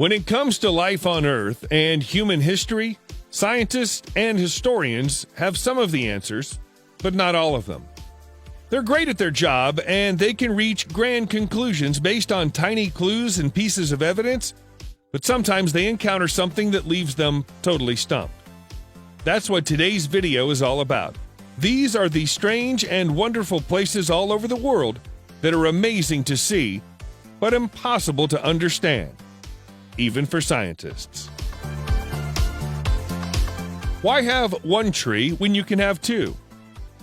When it comes to life on Earth and human history, scientists and historians have some of the answers, but not all of them. They're great at their job, and they can reach grand conclusions based on tiny clues and pieces of evidence, but sometimes they encounter something that leaves them totally stumped. That's what today's video is all about. These are the strange and wonderful places all over the world that are amazing to see, but impossible to understand, even for scientists. Why have one tree when you can have two?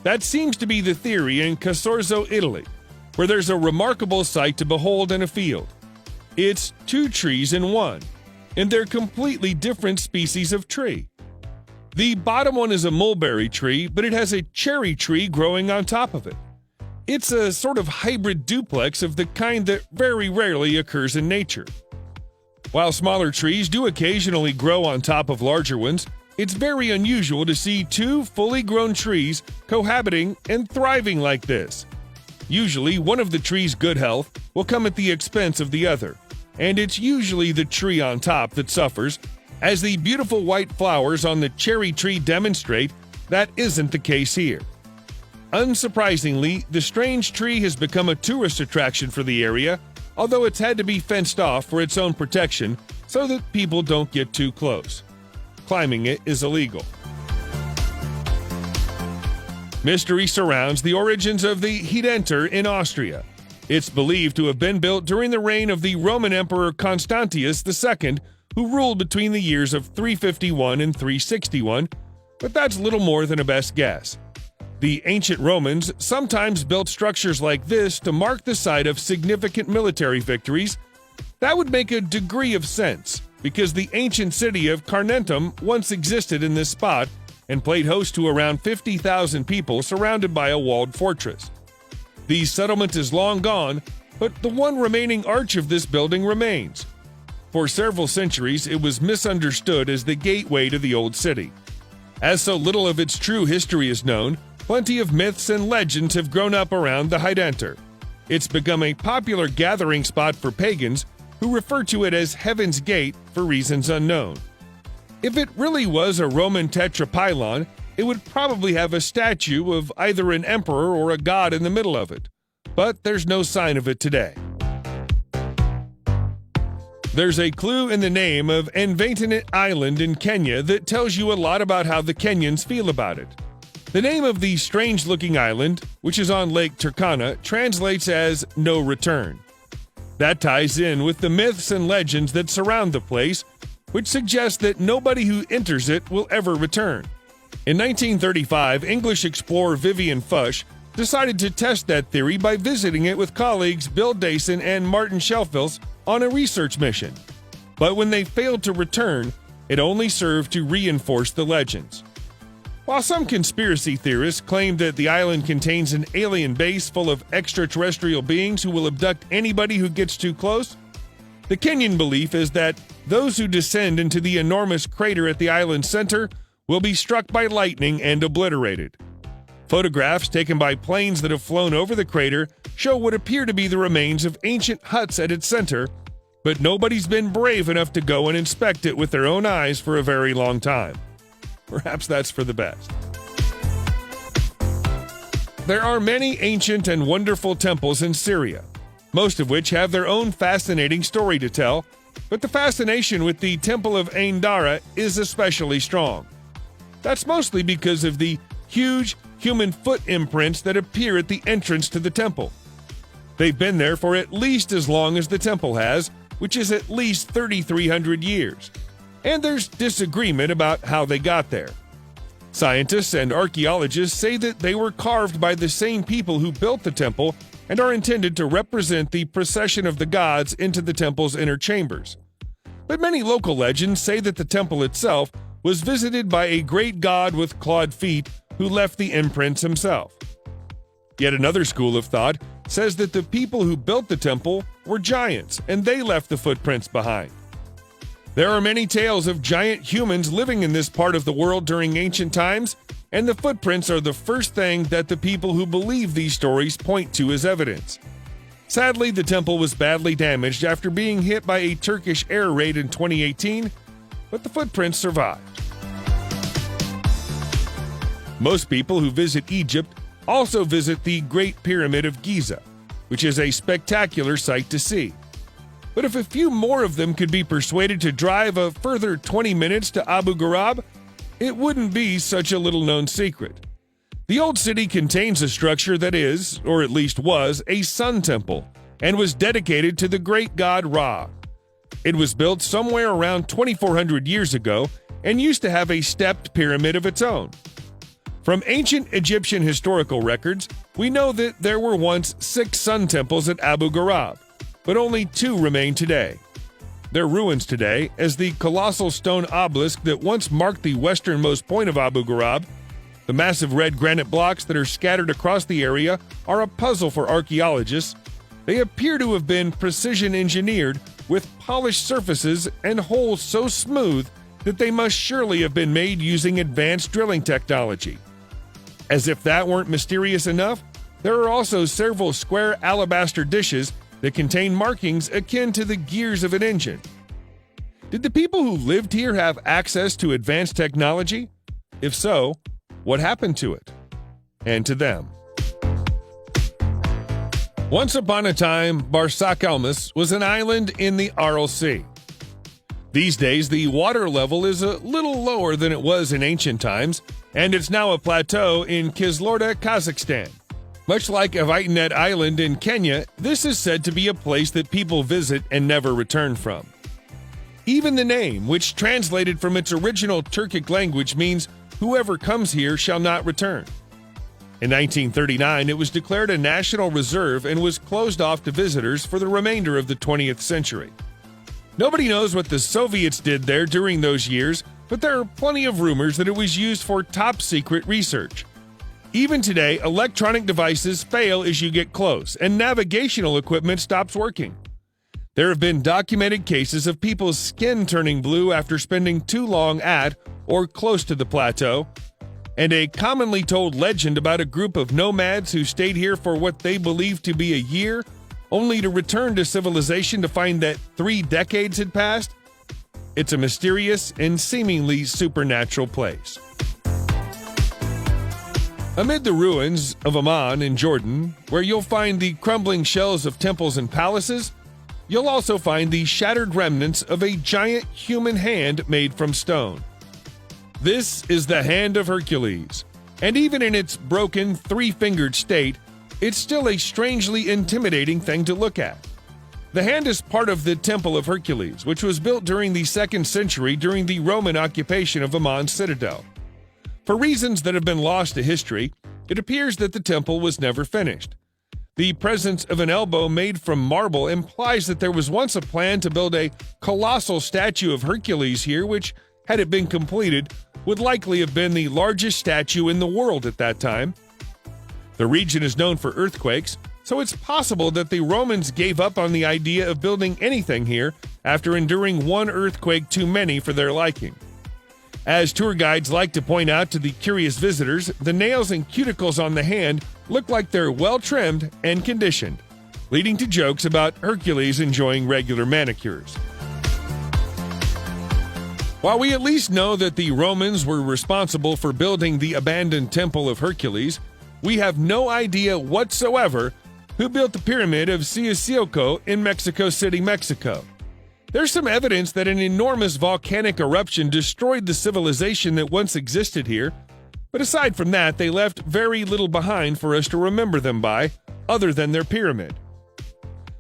That seems to be the theory in Casorzo, Italy, where there's a remarkable sight to behold in a field. It's two trees in one, and they're completely different species of tree. The bottom one is a mulberry tree, but it has a cherry tree growing on top of it. It's a sort of hybrid duplex of the kind that very rarely occurs in nature. While smaller trees do occasionally grow on top of larger ones, it's very unusual to see two fully grown trees cohabiting and thriving like this. Usually, one of the tree's good health will come at the expense of the other, and it's usually the tree on top that suffers. As the beautiful white flowers on the cherry tree demonstrate, that isn't the case here. Unsurprisingly, the strange tree has become a tourist attraction for the area, although it's had to be fenced off for its own protection so that people don't get too close. Climbing it is illegal. Mystery surrounds the origins of the Hedenter in Austria. It's believed to have been built during the reign of the Roman Emperor Constantius II, who ruled between the years of 351 and 361, but that's little more than a best guess. The ancient Romans sometimes built structures like this to mark the site of significant military victories. That would make a degree of sense, because the ancient city of Carnuntum once existed in this spot and played host to around 50,000 people surrounded by a walled fortress. The settlement is long gone, but the one remaining arch of this building remains. For several centuries, it was misunderstood as the gateway to the old city. As so little of its true history is known, plenty of myths and legends have grown up around the Hedenter. It's become a popular gathering spot for pagans who refer to it as Heaven's Gate for reasons unknown. If it really was a Roman tetrapylon, it would probably have a statue of either an emperor or a god in the middle of it. But there's no sign of it today. There's a clue in the name of Envatinit Island in Kenya that tells you a lot about how the Kenyans feel about it. The name of the strange-looking island, which is on Lake Turkana, translates as no return. That ties in with the myths and legends that surround the place, which suggest that nobody who enters it will ever return. In 1935, English explorer Vivian Fush decided to test that theory by visiting it with colleagues Bill Dayson and Martin Shelfels on a research mission. But when they failed to return, it only served to reinforce the legends. While some conspiracy theorists claim that the island contains an alien base full of extraterrestrial beings who will abduct anybody who gets too close, the Kenyan belief is that those who descend into the enormous crater at the island's center will be struck by lightning and obliterated. Photographs taken by planes that have flown over the crater show what appear to be the remains of ancient huts at its center, but nobody's been brave enough to go and inspect it with their own eyes for a very long time. Perhaps that's for the best. There are many ancient and wonderful temples in Syria, most of which have their own fascinating story to tell, but the fascination with the Temple of Ain Dara is especially strong. That's mostly because of the huge human foot imprints that appear at the entrance to the temple. They've been there for at least as long as the temple has, which is at least 3,300 years. And there's disagreement about how they got there. Scientists and archaeologists say that they were carved by the same people who built the temple and are intended to represent the procession of the gods into the temple's inner chambers. But many local legends say that the temple itself was visited by a great god with clawed feet who left the imprints himself. Yet another school of thought says that the people who built the temple were giants and they left the footprints behind. There are many tales of giant humans living in this part of the world during ancient times, and the footprints are the first thing that the people who believe these stories point to as evidence. Sadly, the temple was badly damaged after being hit by a Turkish air raid in 2018, but the footprints survived. Most people who visit Egypt also visit the Great Pyramid of Giza, which is a spectacular sight to see. But if a few more of them could be persuaded to drive a further 20 minutes to Abu Ghraib, it wouldn't be such a little-known secret. The old city contains a structure that is, or at least was, a sun temple and was dedicated to the great god Ra. It was built somewhere around 2,400 years ago and used to have a stepped pyramid of its own. From ancient Egyptian historical records, we know that there were once 6 sun temples at Abu Ghraib, but only 2 remain today. They're ruins today, as the colossal stone obelisk that once marked the westernmost point of Abu Ghraib, the massive red granite blocks that are scattered across the area, are a puzzle for archaeologists. They appear to have been precision engineered with polished surfaces and holes so smooth that they must surely have been made using advanced drilling technology. As if that weren't mysterious enough, there are also several square alabaster dishes that contain markings akin to the gears of an engine. Did the people who lived here have access to advanced technology? If so, what happened to it? And to them? Once upon a time, Barsak Elmas was an island in the Aral Sea. These days, the water level is a little lower than it was in ancient times, and it's now a plateau in Kizilorda, Kazakhstan. Much like Avitinet Island in Kenya, this is said to be a place that people visit and never return from. Even the name, which translated from its original Turkic language, means whoever comes here shall not return. In 1939, it was declared a national reserve and was closed off to visitors for the remainder of the 20th century. Nobody knows what the Soviets did there during those years, but there are plenty of rumors that it was used for top-secret research. Even today, electronic devices fail as you get close, and navigational equipment stops working. There have been documented cases of people's skin turning blue after spending too long at or close to the plateau, and a commonly told legend about a group of nomads who stayed here for what they believed to be a year, only to return to civilization to find that 3 decades had passed. It's a mysterious and seemingly supernatural place. Amid the ruins of Amman in Jordan, where you'll find the crumbling shells of temples and palaces, you'll also find the shattered remnants of a giant human hand made from stone. This is the Hand of Hercules, and even in its broken, 3-fingered state, it's still a strangely intimidating thing to look at. The hand is part of the Temple of Hercules, which was built during the 2nd century during the Roman occupation of Amman's citadel. For reasons that have been lost to history, it appears that the temple was never finished. The presence of an elbow made from marble implies that there was once a plan to build a colossal statue of Hercules here, which, had it been completed, would likely have been the largest statue in the world at that time. The region is known for earthquakes, so it's possible that the Romans gave up on the idea of building anything here after enduring one earthquake too many for their liking. As tour guides like to point out to the curious visitors, the nails and cuticles on the hand look like they're well-trimmed and conditioned, leading to jokes about Hercules enjoying regular manicures. While we at least know that the Romans were responsible for building the abandoned Temple of Hercules, we have no idea whatsoever who built the Pyramid of Siusioko in Mexico City, Mexico. There's some evidence that an enormous volcanic eruption destroyed the civilization that once existed here, but aside from that, they left very little behind for us to remember them by, other than their pyramid.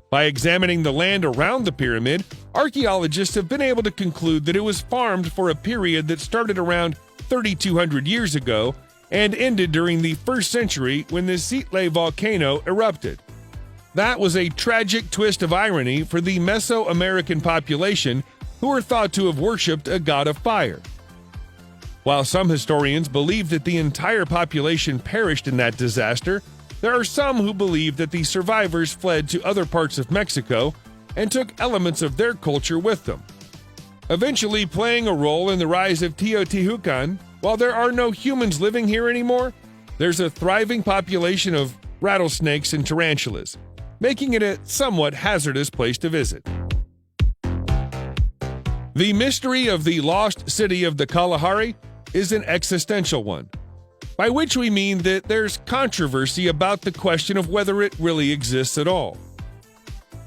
By examining the land around the pyramid, archaeologists have been able to conclude that it was farmed for a period that started around 3,200 years ago and ended during the 1st century when the Sitle volcano erupted. That was a tragic twist of irony for the Mesoamerican population, who are thought to have worshipped a god of fire. While some historians believe that the entire population perished in that disaster, there are some who believe that the survivors fled to other parts of Mexico and took elements of their culture with them, eventually playing a role in the rise of Teotihuacan. While there are no humans living here anymore, there's a thriving population of rattlesnakes and tarantulas. making it a somewhat hazardous place to visit. The mystery of the lost city of the Kalahari is an existential one, by which we mean that there's controversy about the question of whether it really exists at all.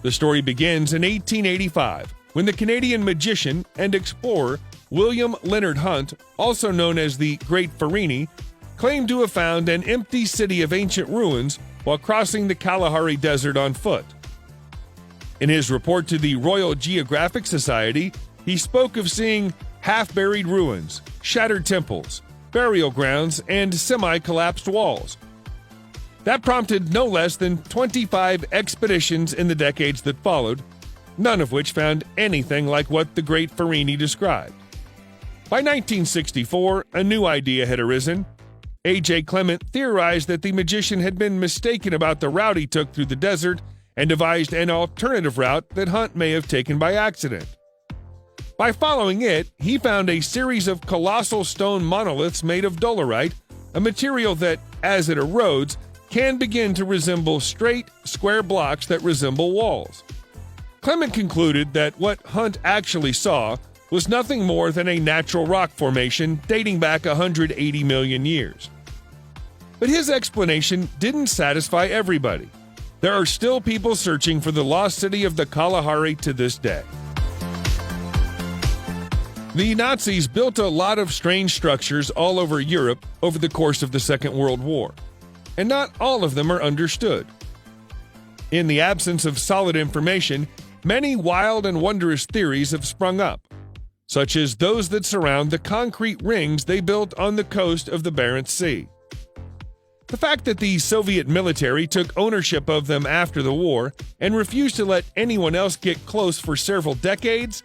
The story begins in 1885, when the Canadian magician and explorer William Leonard Hunt, also known as the Great Ferrini, claimed to have found an empty city of ancient ruins while crossing the Kalahari Desert on foot. In his report to the Royal Geographic Society, he spoke of seeing half-buried ruins, shattered temples, burial grounds, and semi-collapsed walls. That prompted no less than 25 expeditions in the decades that followed, none of which found anything like what the Great Ferrini described. By 1964, a new idea had arisen. A.J. Clement theorized that the magician had been mistaken about the route he took through the desert and devised an alternative route that Hunt may have taken by accident. By following it, he found a series of colossal stone monoliths made of dolerite, a material that, as it erodes, can begin to resemble straight, square blocks that resemble walls. Clement concluded that what Hunt actually saw was nothing more than a natural rock formation dating back 180 million years. But his explanation didn't satisfy everybody. There are still people searching for the lost city of the Kalahari to this day. The Nazis built a lot of strange structures all over Europe over the course of the Second World War, and not all of them are understood. In the absence of solid information, many wild and wondrous theories have sprung up, such as those that surround the concrete rings they built on the coast of the Barents Sea. The fact that the Soviet military took ownership of them after the war and refused to let anyone else get close for several decades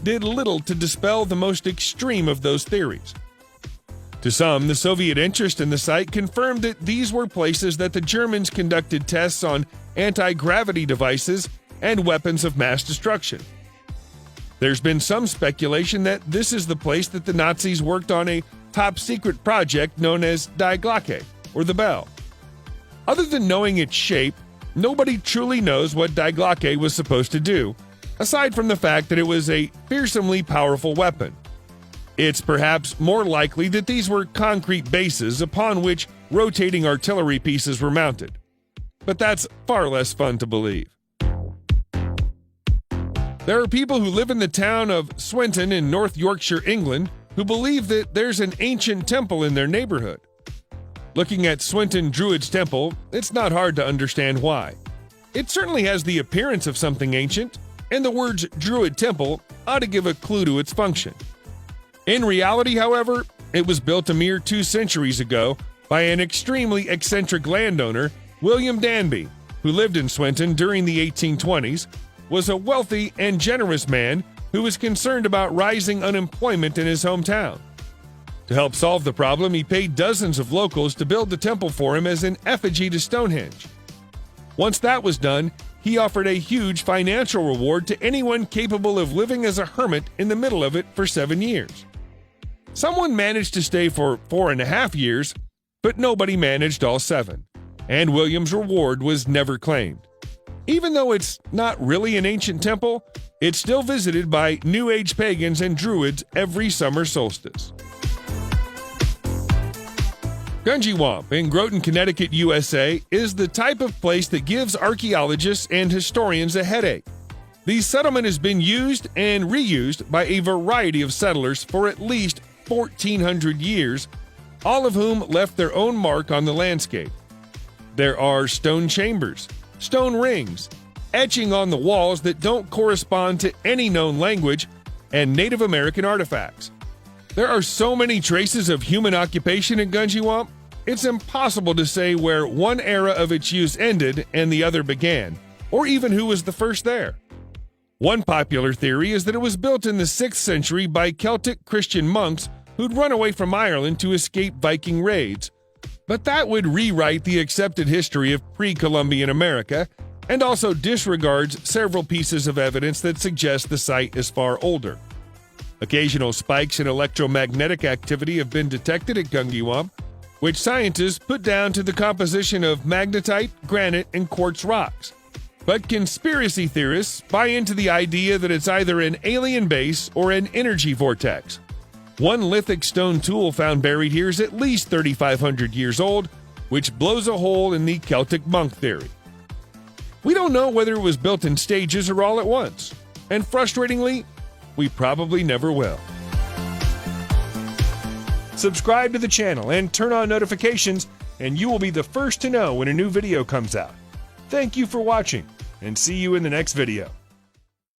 did little to dispel the most extreme of those theories. To some, the Soviet interest in the site confirmed that these were places that the Germans conducted tests on anti-gravity devices and weapons of mass destruction. There's been some speculation that this is the place that the Nazis worked on a top-secret project known as Die Glocke, or the Bell. Other than knowing its shape, nobody truly knows what Die Glocke was supposed to do, aside from the fact that it was a fearsomely powerful weapon. It's perhaps more likely that these were concrete bases upon which rotating artillery pieces were mounted. But that's far less fun to believe. There are people who live in the town of Swinton in North Yorkshire, England, who believe that there's an ancient temple in their neighborhood. Looking at Swinton Druid's Temple, it's not hard to understand why. It certainly has the appearance of something ancient, and the words Druid Temple ought to give a clue to its function. In reality, however, it was built a mere 2 centuries ago by an extremely eccentric landowner, William Danby, who lived in Swinton during the 1820s, was a wealthy and generous man who was concerned about rising unemployment in his hometown. To help solve the problem, he paid dozens of locals to build the temple for him as an effigy to Stonehenge. Once that was done, he offered a huge financial reward to anyone capable of living as a hermit in the middle of it for 7 years. Someone managed to stay for 4.5 years, but nobody managed all 7, and William's reward was never claimed. Even though it's not really an ancient temple, it's still visited by New Age pagans and Druids every summer solstice. Gungy in Groton, Connecticut, USA, is the type of place that gives archaeologists and historians a headache. The settlement has been used and reused by a variety of settlers for at least 1,400 years, all of whom left their own mark on the landscape. There are stone chambers, stone rings, etching on the walls that don't correspond to any known language, and Native American artifacts. There are so many traces of human occupation in Gungy, it's impossible to say where one era of its use ended and the other began, or even who was the first there. One popular theory is that it was built in the 6th century by Celtic Christian monks who'd run away from Ireland to escape Viking raids, but that would rewrite the accepted history of pre-Columbian America and also disregards several pieces of evidence that suggest the site is far older. Occasional spikes in electromagnetic activity have been detected at Gungy, which scientists put down to the composition of magnetite, granite, and quartz rocks. But conspiracy theorists buy into the idea that it's either an alien base or an energy vortex. One lithic stone tool found buried here is at least 3,500 years old, which blows a hole in the Celtic monk theory. We don't know whether it was built in stages or all at once, and frustratingly, we probably never will. Subscribe to the channel and turn on notifications, and you will be the first to know when a new video comes out. Thank you for watching, and see you in the next video.